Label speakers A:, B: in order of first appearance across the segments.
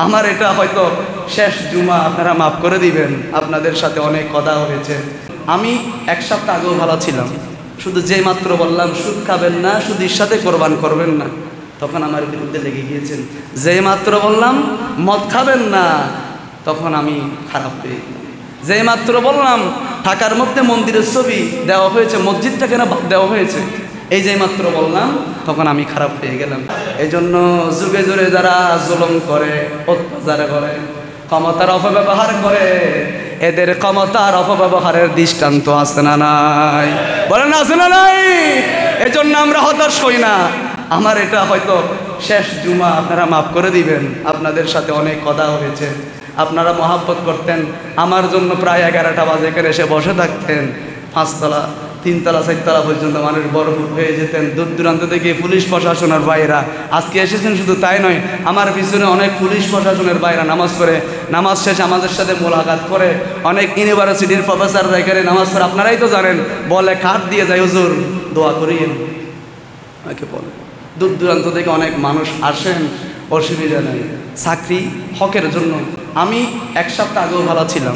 A: আমার এটা হয়তো শেষ জুমা, আপনারা মাফ করে দিবেন, আপনাদের সাথে অনেক কথা হয়েছে। আমি এক সপ্তাহ আগেও ভালো ছিলাম, শুধু যেই মাত্র বললাম সুদ খাবেন না, সুদের সাথে কোরবান করবেন না, তখন আমার বিরুদ্ধে লেগে গিয়েছেন। যেই মাত্র বললাম মদ খাবেন না, তখন আমি খারাপ হয়ে গেলাম। যেই মাত্র বললাম ঢাকার মধ্যে মন্দিরের ছবি দেওয়া হয়েছে, মসজিদটা কেন বাদ দেওয়া হয়েছে, এই যে মাত্র বললাম, তখন আমি খারাপ হয়ে গেলাম। এই জন্য যুগে যুগে যারা জুলুম করে, অত্যাচার করে, ক্ষমতার অপব্যবহার করে, এদের ক্ষমতার অপব্যবহারের দৃষ্টান্ত আছে না নাই? বলেন আছে না নাই? এই জন্য আমরা হতাশ হই না। আমার এটা হয়তো শেষ জুমা, আপনারা মাফ করে দিবেন, আপনাদের সাথে অনেক কথা হয়েছে। আপনারা মহাব্বত করতেন আমার জন্য, প্রায় 11টা বাজে এখানে এসে বসে থাকতেন, 5তলা 3তলা 4তলা পর্যন্ত মানুষ বরফুট হয়ে যেতেন, দূর দূরান্ত থেকে পুলিশ প্রশাসনের বাইরা আজকে এসেছেন। শুধু তাই নয়, আমার পিছনে অনেক পুলিশ প্রশাসনের বাইরা নামাজ পড়ে, নামাজ শেষে আমাদের সাথে মোলাকাত করে, অনেক ইউনিভার্সিটির প্রফেসররা এখানে নামাজ পড়ে। আপনারাই তো জানেন, বলে কার্ড দিয়ে যায়, হুজুর দোয়া করিয়েন, আমাকে বলে। দূর দূরান্ত থেকে অনেক মানুষ আসেন, অসুবিধা নেই, চাকরি হকের জন্য। আমি এক সপ্তাহ আগেও ভালো ছিলাম,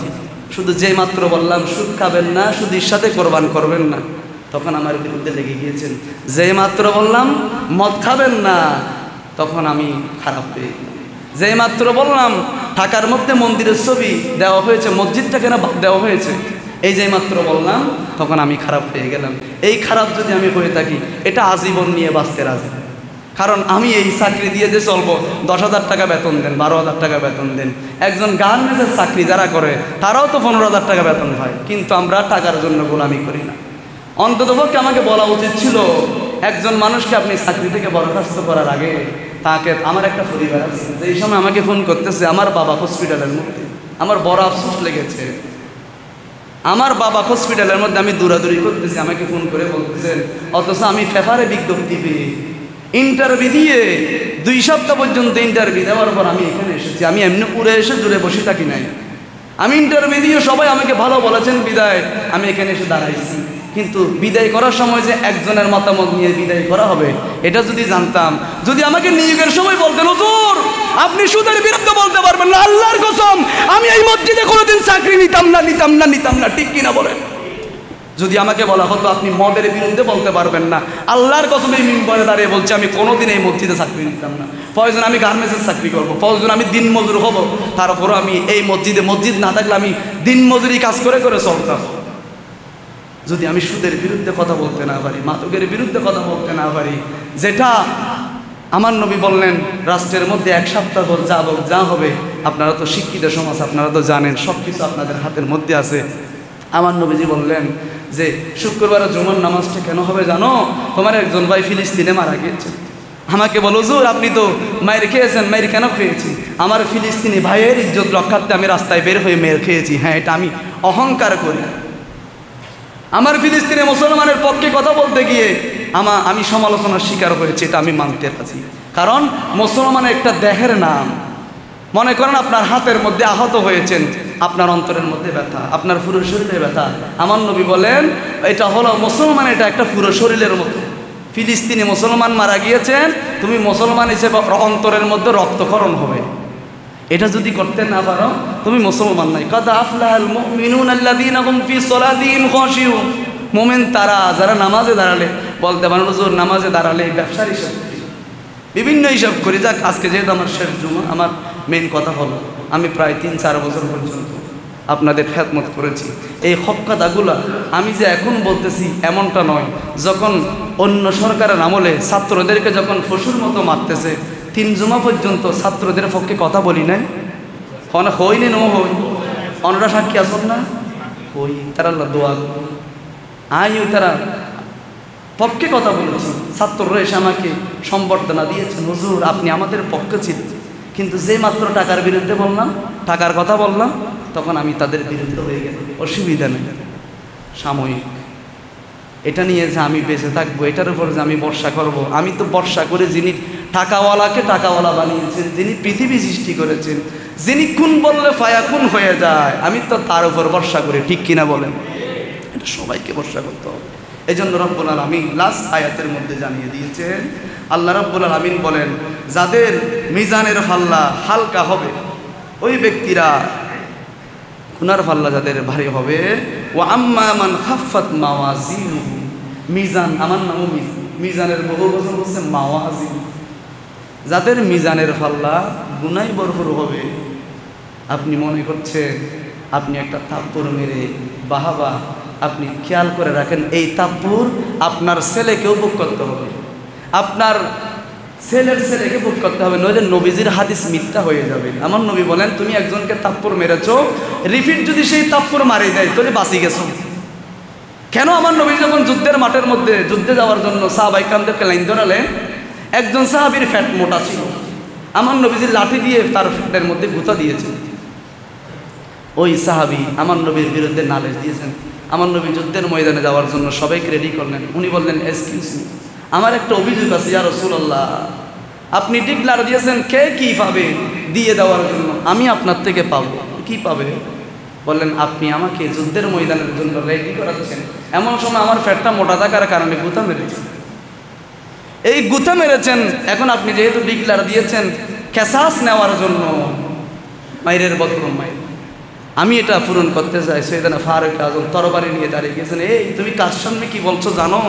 A: শুধু যেই মাত্র বললাম সুদ খাবেন না, সুদের সাথে কোরবান করবেন না, তখন আমার বিরুদ্ধে লেগে গিয়েছেন। যেই মাত্র বললাম মদ খাবেন না, তখন আমি খারাপ হয়ে গেলাম। যেই মাত্র বললাম ঢাকার মধ্যে মন্দিরের ছবি দেওয়া হয়েছে, মসজিদটা কেন বাদ দেওয়া হয়েছে, এই যে মাত্র বললাম, তখন আমি খারাপ হয়ে গেলাম। এই খারাপ যদি আমি হয়ে থাকি, এটা আজীবন নিয়ে বাঁচতে রাজি। কারণ আমি এই চাকরি দিয়ে যে চলবো, 10,000 টাকা বেতন দেন, 12,000 টাকা বেতন দেন। একজন গার্মেন্টসের চাকরি যারা করে, তারাও তো 15,000 টাকা বেতন পায়, কিন্তু আমরা টাকার জন্য গোলামি করি না। অন্ততপক্ষে আমাকে বলা উচিত ছিল, একজন মানুষকে আপনি চাকরি থেকে বরখাস্ত করার আগে তাকে, আমার একটা পরিবার আছে, এই সময় আমাকে ফোন করতেছে, আমার বাবা হসপিটালের মধ্যে, আমার বড় আফসোস লেগেছে। আমার বাবা হসপিটালের মধ্যে, আমি দৌড়াদৌড়ি করতেছি, আমাকে ফোন করে বলতেছেন, অথচ আমি পেপারে বিজ্ঞপ্তি পেয়ে ইন্টারভিউ দিয়ে 2 সপ্তাহ পর্যন্ত ইন্টারভিউ দেওয়ার পর আমি এখানে এসেছি। আমি এমনি উড়ে এসে জুড়ে বসে থাকি নাই, আমি ইন্টারভিউ দিয়ে সবাই আমাকে ভালো বলেছেন বিদায় আমি এখানে এসে দাঁড়াইছি। কিন্তু বিদায় করার সময় যে একজনের মতামত নিয়ে বিদায় করা হবে, এটা যদি জানতাম, যদি আমাকে নিয়োগের সময় বলতেন, হুজুর আপনি সুদের বিরুদ্ধে বলতে পারবেন না, আল্লাহর কসম আমি এই মসজিদে কোনোদিন চাকরি নিতাম না, ঠিক কিনা বলেন? যদি আমাকে বলা হতো আপনি মদের বিরুদ্ধে বলতে পারবেন না, আল্লাহর কসম এই মিম্বরে দাঁড়িয়ে বলছি, আমি কোনোদিন এই মসজিদে চাকরি নিতাম না। প্রয়োজন আমি গার্মেন্টসের চাকরি করবো, প্রয়োজন আমি দিন মজুর হব, তারপরও আমি এই মসজিদ না থাকলে আমি দিন মজুরি কাজ করে করে চলতাম। যদি আমি সুদের বিরুদ্ধে কথা বলতে না পারি, মাদকের বিরুদ্ধে কথা বলতে না পারি, যেটা আমার নবী বললেন রাষ্ট্রের মধ্যে 1 সপ্তাহ যা হবে, আপনারা তো শিক্ষিত সমাজ, আপনারা তো জানেন সব কিছু আপনাদের হাতের মধ্যে আছে। আমার নবীজি বললেন যে শুক্রবার জুমার নামাজটা কেন হবে জানো? তোমার একজন ভাই ফিলিস্তিনে মারা গিয়েছে, আমাকে বলো হুজুর আপনি তো মায়ের খেয়েছেন, মায়ের কেন খেয়েছি? আমার ফিলিস্তিনি ভাইয়ের ইজ্জত রক্ষার্থে আমি রাস্তায় বের হয়ে মেয়ের খেয়েছি। হ্যাঁ, এটা আমি অহংকার করি। আমার ফিলিস্তিনি মুসলমানের পক্ষে কথা বলতে গিয়ে আমি সমালোচনার শিকার হয়েছি, এটা আমি মানতে পারছি। কারণ মুসলমানের একটা দেহের নাম। মনে করেন আপনার হাতের মধ্যে আহত হয়েছেন, আপনার অন্তরের মধ্যে ব্যথা, আপনার পুরো শরীরে ব্যথা। আমার নবী বলেন এটা হলো মুসলমান, এটা একটা পুরো শরীরের মতো। ফিলিস্তিনি মুসলমান মারা গিয়েছেন, তুমি মুসলমান হিসেবে অন্তরের মধ্যে রক্তক্ষরণ হবে। এটা যদি করতে না পারো, তুমি মুসলমান নাই। কাদ আফলাহাল মুমিনুনা আল্লাযীনা হুম ফি সালাতিহিম খাশিউন। মুমিন তারা যারা নামাজে দাঁড়ালে, বলতে পারেন হুজুর নামাজে দাঁড়ালে ব্যবসার হিসাব করি, বিভিন্ন হিসাব করি। যাক, আজকে যেহেতু আমার শেষ জুমা, আমার মেন কথা হলো আমি প্রায় 3-4 বছর পর্যন্ত আপনাদের খেদমত করেছি। এই হক্কাদাগুলা আমি যে এখন বলতেছি এমনটা নয়। যখন অন্য সরকারের আমলে ছাত্রদেরকে যখন পশুর মতো মারতেছে, 3 জুমা পর্যন্ত ছাত্রদের পক্ষে কথা বলি নাই, হইনি নো হই, অনরা সাক্ষী আসন না হই, তারা দোয়া আইও তারা পক্ষে কথা বলেছি। ছাত্ররা এসে আমাকে সম্বর্ধনা দিয়েছেন, হুজুর আপনি আমাদের পক্ষে ছিলেন, কিন্তু যে মাত্র টাকার বিরুদ্ধে বললাম, টাকার কথা বললাম, তখন আমি তাদের বিরুদ্ধে হয়ে গেলাম। অসুবিধা নেই, সাময়িক। এটা নিয়ে যে আমি বেঁচে থাকবো, এটার উপর যে আমি ভরসা করব, আমি তো ভরসা করে যিনি টাকাওয়ালাকে টাকাওয়ালা বানিয়েছেন, যিনি পৃথিবী সৃষ্টি করেছেন, যিনি কুন বললে ফায়াকুন হয়ে যায়, আমি তো তার উপর ভরসা করি, ঠিক কিনা বলেন? এটা সবাইকে ভরসা করতে হবে। এজন্য রব্বুল আলামিন লাস্ট আয়াতের মধ্যে জানিয়ে দিয়েছেন, আল্লাহ রব্বুল আলামিন বলেন যাদের মিজানের পাল্লা হালকা হবে ওই ব্যক্তিরা, গুনার পাল্লা যাদের ভারী হবে, ওয়া আম্মা মান খাফফাত মাওয়াজিনুহু, মিজান আমার নামও মিজানের বহু বচন হচ্ছে মাওয়াজিন, যাদের মিজানের পাল্লা গুনাই ভরপুর হবে। আপনি মনে করছেন আপনি একটা থাপ্পড় মেরে বাহাবা, আপনি খেয়াল করে রাখেন এই থাপ্পড় আপনার ছেলেকেও ভোগ করতে হবে, আপনার ছেলের ছেলেকে ভোগ করতে হবে, নইলে নবীজির হাদিস মিথ্যা হয়ে যাবে। আমার নবী বলেন তুমি একজনকে থাপ্পড় মেরেছো, রিপিট যদি সেই থাপ্পড় মারি দেয় তাহলে বাঁচি গেছো। কেন? আমার নবী যখন যুদ্ধের মাঠের মধ্যে যুদ্ধে যাওয়ার জন্য সাহাবায়ে কেরামদেরকে লাইন ধরালেন, একজন সাহাবীর ফ্যাট মোটা ছিল, আমার নবীজির লাঠি দিয়ে তার ফ্যাটের মধ্যে গুঁতা দিয়েছেন। ওই সাহাবী আমার নবীর বিরুদ্ধে নালিশ দিয়েছেন। আমার নবী যুদ্ধের ময়দানে যাওয়ার জন্য সবাইকে রেডি করলেন। উনি বললেন এক্সকিউজ মি, আমার একটা অভিযোগ আছে ইয়া রাসূলুল্লাহ, আপনি ডিক্লার দিয়েছেন কে কি পাবে দিয়ে দেওয়ার জন্য, আমি আপনার থেকে পাবো, কি পাবে? বললেন আপনি আমাকে যুদ্ধের ময়দানের জন্য রেডি করাচ্ছেন, এমন সময় আমার ফ্যাটটা মোটা থাকার কারণে গুঁতা মেরেছেন। এই গুঁতা মেরেছেন, এখন আপনি যেহেতু ডিক্লার দিয়েছেন কেসাস নেওয়ার জন্য, মাইরের বদরুম মাইর, আমি এটা পূরণ করতে চাই। সৈয়দনা ফারুক আজম তরবারি নিয়ে দাঁড়িয়ে গেছেন। এই তুমি কার সামনে কি বলছো জানো?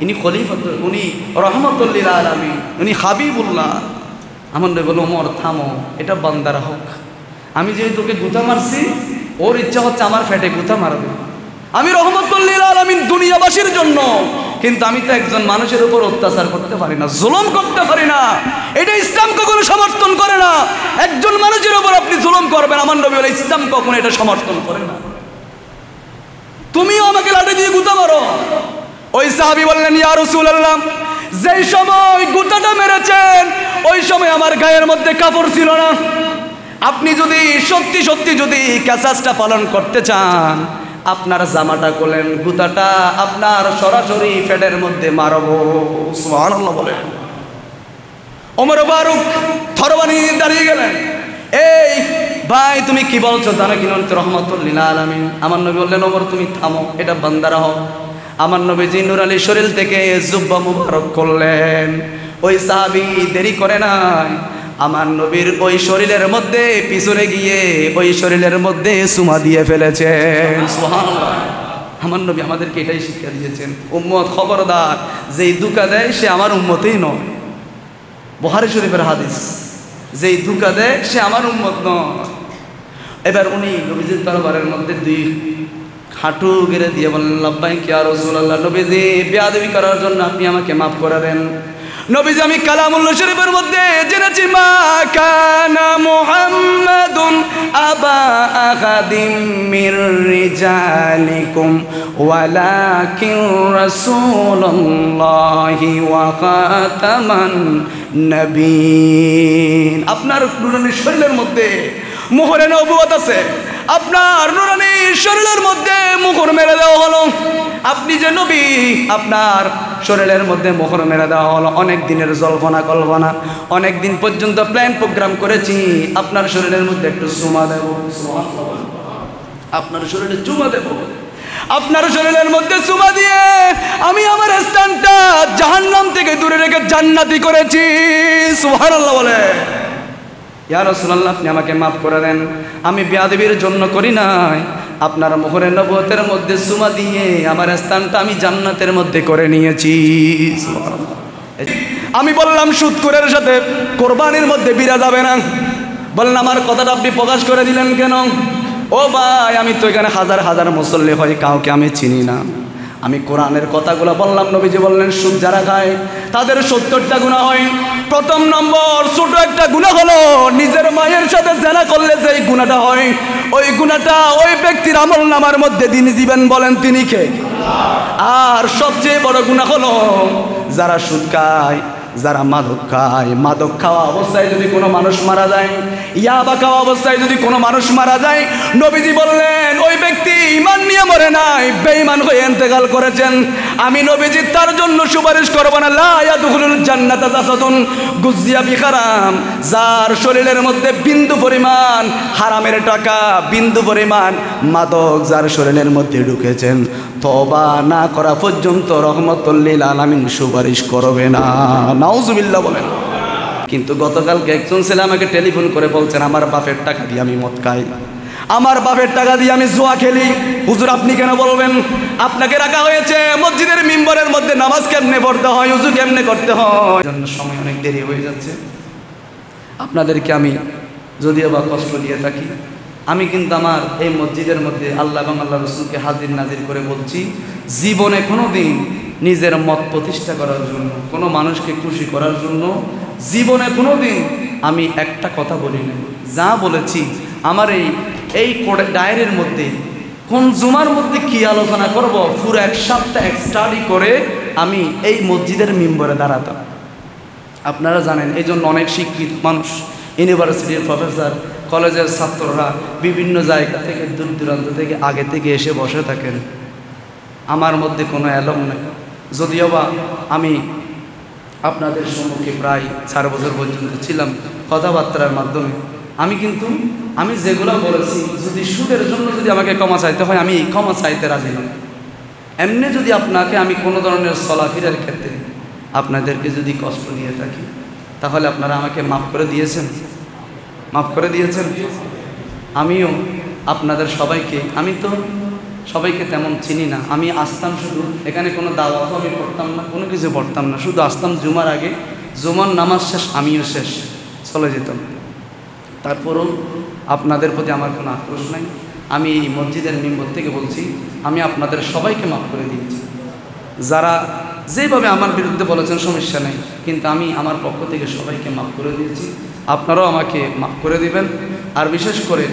A: ইনি খলিফা, উনি রহমতুল লিল আলামিন, উনি হাবিবুল্লাহ। আমার নবী বলল ওমর থামো, এটা বান্দার হক, আমি যেহেতু তোকে গুঁতা মারছি, ওর ইচ্ছা হচ্ছে আমার ফ্যাটে গুঁতা মারবে। আমি রহমতুল লিল আলামিন দুনিয়াবাসীর জন্য, কিন্তু আমি তো একজন মানুষের উপর অত্যাচার করতে পারি না, জুলুম করতে পারি না, এটা ইসলাম কখনো সমর্থন করে না। একজন মানুষের উপর আপনি জুলুম করবেন, আমার নবী বলে ইসলাম কখনো এটা সমর্থন করে না। তুমিও আমাকে লাঠি দিয়ে গুঁতা মারো। ওই সাহাবী বললেন ইয়া রাসূলুল্লাহ, যেই সময় গুঁতাটা মেরেছেন ওই সময় আমার গায়ের মধ্যে কাপড় ছিল না, আপনি যদি সত্যি সত্যি যদি কেসাসটা পালন করতে চান আপনার জামাটা খোলেন, গুতাটা আপনার সরাসরি ফেটের মধ্যে মারবো। সুবহানাল্লাহ বলেন। ওমর ফারুক তরবারি নিয়ে দাঁড়িয়ে গেলেন। এই ভাই তুমি কি বলছো জানো কি? রহমতুল লিল আলামিন। আমার নবী বললেন ওমর তুমি থামো, এটা বান্দার হক। আমার নবীজি নূরানী শরীর থেকে জুব্বা মুবারক করলেন। ওই সাহাবী দেরি করে নাই, আমার নবীর ওই শরীরের মধ্যে পিছনে গিয়ে ওই শরীরের মধ্যে সুমা দিয়ে ফেলেছেন। সুবহানাল্লাহ। আমার নবী আমাদেরকে এটাই শিক্ষা দিয়েছেন, উম্মত খবরদার, যেই ধোঁকা দেয় সে আমার উম্মতই নয়। বুখারী শরীফের হাদিস, যেই ধোঁকা দেয় সে আমার উম্মত নয়। এবার উনি নবীজির দরবারের মধ্যে দুই হাঁটু গেড়ে দিয়ে বললেন লাব্বাইক ইয়া রাসূলুল্লাহ, নবীজি বেয়াদবি করার জন্য আপনি আমাকে মাফ করে দেন। নবীজি আমি কালামুল্লাহ শরীফের মধ্যে জেনেছি মা কানা মুহাম্মাদুন আবা আহাদিম মির রিজালিকুম ওয়ালাকিন রাসূলুল্লাহি ওয়া খাতামান নবীন। আপনার নূরানী শরীরের মধ্যে মোহরে নবুয়ত আছে, আপনার নূরানী শরীরের মধ্যে মোহর মেরে দেওয়া হলো। আপনি যে নবী, আপনার শরীরের মধ্যে মোহর মেরে দেওয়া হলো। অনেক দিনের জল্পনা কল্পনা, অনেক দিন পর্যন্ত প্ল্যান প্রোগ্রাম করেছি আপনার শরীরের মধ্যে একটু চুমা দেব, আপনার শরীরে চুমা দেব। আপনার শরীরের মধ্যে চুমা দিয়ে আমি আমার স্থানটা জাহান্নাম থেকে দূরে রেখে জান্নাতি করেছি। সুবহানাল্লাহ বলে। ইয়া রাসূলুল্লাহ আপনি আমাকে মাফ করে দেন, আমি বেয়াদবির জন্য করি নাই, আপনার মোহরে নবুয়তের মধ্যে চুমা দিয়ে আমার স্থানটা আমি জান্নাতের মধ্যে করে নিয়েছি। আমি বললাম সুদখোরের সাথে কোরবানির মধ্যে বিরা যাবে না। বললেন আমার কথাটা আপনি প্রকাশ করে দিলেন কেন? ও ভাই আমি তো এখানে হাজার হাজার মুসল্লি হয়, কাউকে আমি চিনি না। আমি কোরআনের কথাগুলো বললাম। নবীজি বললেন সুদ যারা খায় তাদের 70টা গুনাহ হয়। প্রথম নম্বর ছোট একটা গুনাহ হলো নিজের মায়ের সাথে জেনা করলে যেই গুনাহটা হয়, ওই গুনাহটা ওই ব্যক্তির আমলনামার মধ্যে তিনি দিবেন। বলেন তিনি কে? আর সবচেয়ে বড় গুনাহ হলো যারা সুদ খায় যারা মাদক খায়, মাদক খাওয়া অবস্থায় যদি কোনো মানুষ মারা যায়, ইয়াবা খাওয়া অবস্থায় যদি কোনো মানুষ মারা যায়, নবীজি বললেন ওই ব্যক্তি ঈমান নিয়ে মরে নাই, বেঈমান হয়ে ইন্তেকাল করেছেন। আমি নবীজি তার জন্য সুপারিশ করব না। লা ইয়াদখুলুল জান্নাতা জাসাদুন গুযিয়া বিহারাম, যার শরীরের মধ্যে বিন্দু পরিমাণ হারামের টাকা, বিন্দু পরিমাণ মাদক যার শরীরের মধ্যে ঢুকেছেন, তওবা না করা পর্যন্ত রহমতুল লিল আলামিন সুপারিশ করবে না। নাউজুবিল্লাহ বলেন। কিন্তু গতকালকে একজন ছেলে আমাকে টেলিফোন করে বলছেন আমার বাপের টাকা দিয়ে আমি মদ খাই, আমার বাপের টাকা দিয়ে আমি জুয়া খেলি। হুজুর আপনি কেন বলবেন? আপনাকে রাখা হয়েছে মসজিদের মিম্বরের মধ্যে, নামাজ কেমনে পড়তে হয়, ওযু কেমনে করতে হয়, জন্য সময় অনেক দেরি হয়ে যাচ্ছে। আপনাদেরকে আমি যদিও বা কষ্ট দিয়ে থাকি, আমি কিন্তু আমার এই মসজিদের মধ্যে আল্লাহ এবং আল্লাহ রসুলকে হাজির নাজির করে বলছি, জীবনে কোনো দিন নিজের মত প্রতিষ্ঠা করার জন্য, কোনো মানুষকে খুশি করার জন্য জীবনে কোনো দিন আমি একটা কথা বলি না। যা বলেছি আমার এই ডায়েরির মধ্যে কোন জুমার মধ্যে কি আলোচনা করব, পুরো এক সপ্তাহ স্টাডি করে আমি এই মসজিদের মিম্বরে দাঁড়াতাম। আপনারা জানেন এই জন্য অনেক শিক্ষিত মানুষ, ইউনিভার্সিটির প্রফেসর, কলেজের ছাত্ররা বিভিন্ন জায়গা থেকে দূর দূরান্ত থেকে আগে থেকে এসে বসে থাকেন। আমার মধ্যে কোনো অ্যালম নেই, যদিও বা আমি আপনাদের সম্মুখে প্রায় 4 বছর পর্যন্ত ছিলাম কথাবার্তার মাধ্যমে। আমি যেগুলো বলেছি, যদি সুদের জন্য যদি আমাকে ক্ষমা চাইতে হয় আমি ক্ষমা চাইতে রাজি নই। এমনি যদি আপনাকে আমি কোনো ধরনের চলাফেরার ক্ষেত্রে আপনাদেরকে যদি কষ্ট দিয়ে থাকি, তাহলে আপনারা আমাকে মাফ করে দিয়েছেন, মাফ করে দিয়েছেন। আমিও আপনাদের সবাইকে, আমি তো সবাইকে তেমন চিনি না, আমি আসতাম শুধু এখানে, কোনো দাওয়াতও আমি পড়তাম না, কোনো কিছু পড়তাম না, শুধু আসতাম জুমার আগে, জুমার নামাজ শেষ আমিও শেষ, চলে যেতাম। তারপরও আপনাদের প্রতি আমার কোনো আক্রোশ নাই। আমি এই মসজিদের মিম্বর থেকে বলছি, আমি আপনাদের সবাইকে মাফ করে দিয়েছি। যারা যেভাবে আমার বিরুদ্ধে বলেছেন সমস্যা নেই, কিন্তু আমি আমার পক্ষ থেকে সবাইকে মাফ করে দিয়েছি। আপনারাও আমাকে মাফ করে দিবেন। আর বিশেষ করে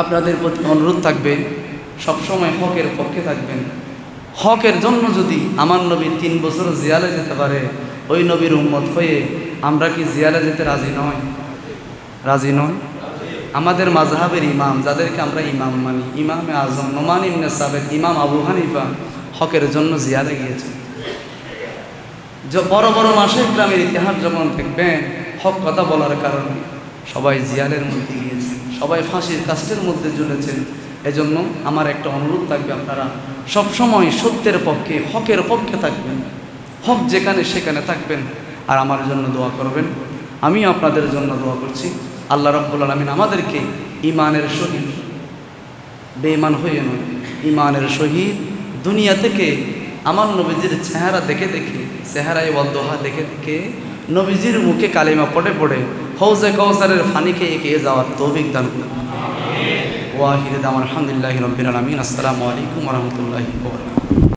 A: আপনাদের প্রতি অনুরোধ থাকবে, সবসময় হকের পক্ষে থাকবেন। হকের জন্য যদি আমার নবী 3 বছর জিয়ালে যেতে পারে, ওই নবীর উম্মত হয়ে আমরা কি জিয়ালে যেতে রাজি নয়? রাজি নয়। আমাদের মাযহাবের ইমাম, যাদেরকে আমরা ইমাম মানি, ইমামে আজম নোমান ইবনে সাবিত, ইমাম আবু হানিফা হকের জন্য জিয়ালে গিয়েছে। যে বড় বড় মাশায়েখ গ্রামের ইতিহাস যখন দেখবেন, হক কথা বলার কারণে সবাই জিয়ালের মধ্যে গিয়েছে, সবাই ফাঁসির কাষ্টের মধ্যে ঝুলেছেন। এজন্য আমার একটা অনুরোধ থাকবে, আপনারা সবসময় সত্যের পক্ষে, হকের পক্ষে থাকবেন, হক যেখানে সেখানে থাকবেন, আর আমার জন্য দোয়া করবেন। আমি আপনাদের জন্য দোয়া করছি, আল্লাহ রাব্বুল আলামিন আমাদেরকে ঈমানের সহিত, বেঈমান হয়ে নয়, ঈমানের সহিত দুনিয়া থেকে আমার নবীজির চেহারা দেখে দেখে, চেহারায় ওয়াদোহা দেখে দেখে, নবীজির মুখে কালিমা পড়ে পড়ে হৌজে কাউসারের ফানিকে এগিয়ে যাওয়ার তৌফিক দান করুন। ওয়া আখিরু দাওয়ানা আলহামদুলিল্লাহি রাব্বিল আলামিন। আসসালামু আলাইকুম ওয়া রাহমাতুল্লাহি ওয়া বারাকাতুহু।